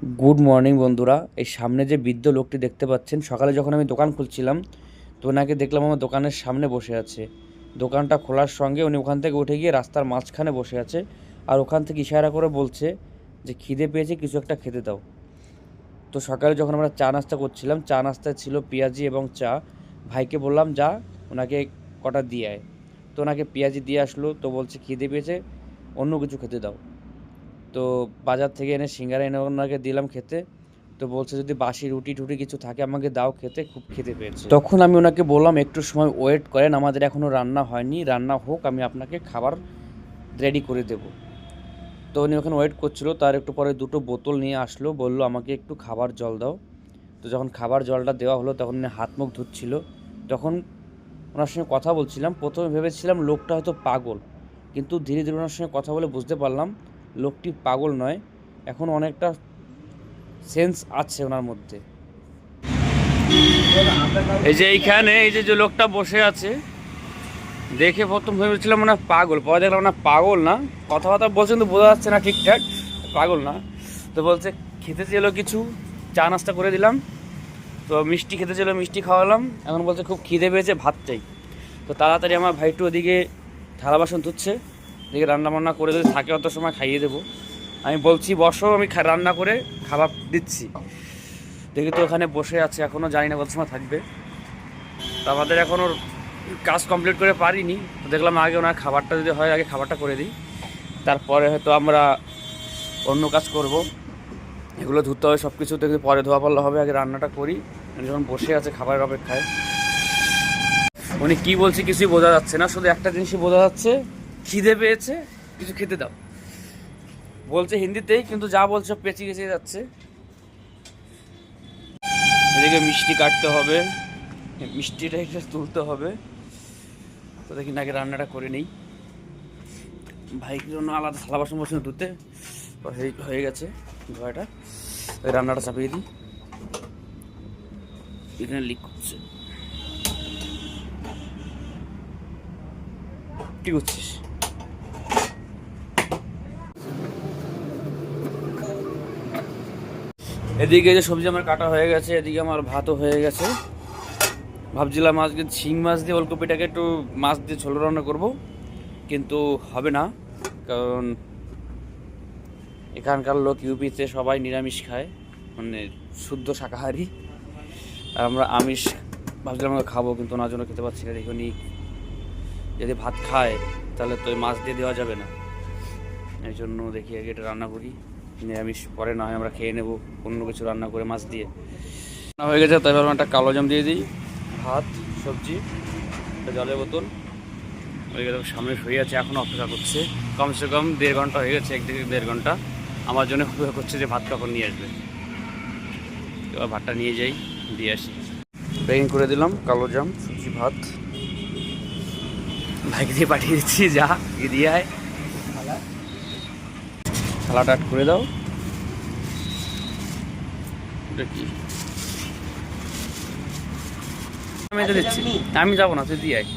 Good morning বন্ধুরা। এই সামনে যে বৃদ্ধ লোকটি দেখতে পাচ্ছেন, সকালে যখন আমি দোকান খুলছিলাম তো ওনাকে দেখলাম আমার দোকানের সামনে বসে আছে। দোকানটা খোলার সঙ্গে উনি ওখান থেকে উঠে গিয়ে রাস্তার মাঝখানে বসে আছে, আর ওখান থেকে ইশারা করে বলছে যে খিদে পেয়েছে, কিছু একটা খেতে দাও। তো সকালে যখন আমরা চা নাস্তা করছিলাম, চা নাস্তায় ছিল পেঁয়াজি এবং চা। ভাইকে বললাম যা ওনাকে কটা দিয়ে আয়। তো ওনাকে পেঁয়াজি দিয়ে আসলো, তো বলছে খিদে পেয়েছে, অন্য কিছু খেতে দাও। তো বাজার থেকে এনে সিঙ্গারা এনে ওনাকে দিলাম খেতে। তো বলছে যদি বাসি রুটি টুটি কিছু থাকে আমাকে দাও খেতে, খুব খেতে পেয়েছে। তখন আমি ওনাকে বললাম একটু সময় ওয়েট করেন, আমাদের এখনও রান্না হয়নি, রান্না হোক আমি আপনাকে খাবার রেডি করে দেব। তো উনি ওখানে ওয়েট করছিল, তার একটু পরে দুটো বোতল নিয়ে আসলো, বললো আমাকে একটু খাবার জল দাও। তো যখন খাবার জলটা দেওয়া হলো তখন উনি হাত মুখ ধুচ্ছিল। তখন ওনার সঙ্গে কথা বলছিলাম, প্রথমে ভেবেছিলাম লোকটা হয়তো পাগল, কিন্তু ধীরে ধীরে ওনার সঙ্গে কথা বলে বুঝতে পারলাম লোকটি পাগল নয়, এখন অনেকটা সেন্স আছে ওনার মধ্যে। এই যে এইখানে এই যে লোকটা বসে আছে, দেখে প্রথম ভেবেছিলাম ওনার পাগল, পরে দেখলাম ওনার পাগল না, কথাবার্তা বলছেন তো বোঝা যাচ্ছে না ঠিকঠাক, পাগল না। তো বলছে খেতে চেলো কিছু, চা নাস্তা করে দিলাম। তো মিষ্টি খেতে চেলো, মিষ্টি খাওয়ালাম। এখন বলছে খুব খিদে পেয়েছে, ভাত চাই। তো তাড়াতাড়ি আমার ভাইটু ওদিকে থালা বাসন ধুচ্ছে, এদিকে রান্না বান্না করে যদি থাকে অত সময় খাইয়ে দেবো। আমি বলছি বসো, আমি রান্না করে খাবার দিচ্ছি। দেখি তো ওখানে বসে আছে, এখনও জানি না কত সময় থাকবে। তো আমাদের এখনও কাজ কমপ্লিট করে পারিনি। দেখলাম আগে ওনার খাবারটা যদি হয়, আগে খাবারটা করে দিই, তারপরে হয়তো আমরা অন্য কাজ করব। এগুলো ধুতে হবে সব কিছু, দেখি পরে ধোয়া পাল্লা হবে, আগে রান্নাটা করি। যখন বসে আছে খাবারের অপেক্ষায়, উনি কী বলছে কিছুই বোঝা যাচ্ছে না, শুধু একটা জিনিসই বোঝা যাচ্ছে, খিদে পেয়েছে, কিছু খেতে দাও। বলছে হিন্দিতেই, কিন্তু যা বলছে সব পেঁচিয়ে গেছে যাচ্ছে। এদিকে মিষ্টি কাটতে হবে, মিষ্টিটা একটু তুলতে হবে। তো দেখি নাকি রান্নাটা করে নেই, ভাইয়ের জন্য আলাদা থালা বাসন বাসন ধুতে হয়ে গেছে ধোয়াটা। রান্নাটা চাপিয়ে দিই, এখানে লিক করছে। কি করছিস? এদিকে যে সবজি আমার কাটা হয়ে গেছে, এদিকে আমার ভাতও হয়ে গেছে। ভাবছিলাম আজকে শিং মাছ দিয়ে ওলকপিটাকে একটু মাছ দিয়ে ঝোল রান্না করবো, কিন্তু হবে না, কারণ এখানকার লোক ইউপিতে সবাই নিরামিষ খায়, মানে শুদ্ধ শাকাহারি। আর আমরা আমিষ ভাবছিলাম আমরা খাবো, কিন্তু ওনার জন্য খেতে পারছি না। দেখুন যদি ভাত খায় তাহলে তো মাছ দিয়ে দেওয়া যাবে না, এই জন্য দেখি আগে এটা রান্না করি, নিরামিষ পরে না হয় আমরা খেয়ে নেবো অন্য কিছু রান্না করে মাছ দিয়ে। রান্না হয়ে গেছে, তাই ভাবলাম একটা কালো জাম দিয়ে দিই। ভাত, সবজি, একটা জলের বোতল হয়ে গেছে, সামনে শুয়ে আছে, এখন অপেক্ষা করছে। কমসে কম 1.5 ঘন্টা হয়ে গেছে, 1 থেকে 1.5 ঘন্টা আমার জন্য অপেক্ষা করছে যে ভাত কখন নিয়ে আসবে। এবার ভাতটা নিয়ে যাই, দিয়ে আসি। প্যাকিং করে দিলাম কালো জাম, সবজি, ভাত। ভাইকে দিয়ে পাঠিয়ে দিচ্ছি, যা দিয়ে আয়, থালাটা আট করে দাও। এটা কি? আমি তো দিচ্ছি, আমি যাবো না, তুই দিয়ে আয়।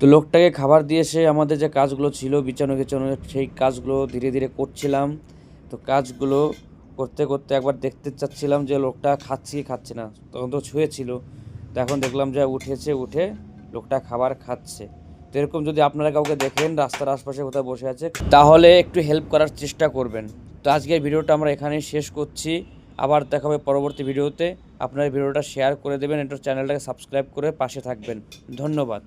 তো লোকটাকে খাবার দিয়ে এসে আমাদের যে কাজগুলো ছিল বিছানো বিছানো, সেই কাজগুলো ধীরে ধীরে করছিলাম। তো কাজগুলো করতে করতে একবার দেখতে চাচ্ছিলাম যে লোকটা খাচ্ছে কি খাচ্ছে না, তখন তো ছুঁয়েছিল। তো এখন দেখলাম যে উঠেছে, উঠে লোকটা খাবার খাচ্ছে। তো এরকম যদি আপনারা কাউকে দেখেন রাস্তার আশপাশে কোথাও বসে আছে, তাহলে একটু হেল্প করার চেষ্টা করবেন। তো আজকের ভিডিওটা আমরা এখানেই শেষ করছি, আবার দেখা হবে পরবর্তী ভিডিওতে। আপনার ভিডিওটা শেয়ার করে দেবেন, একটু চ্যানেলটাকে সাবস্ক্রাইব করে পাশে থাকবেন। ধন্যবাদ।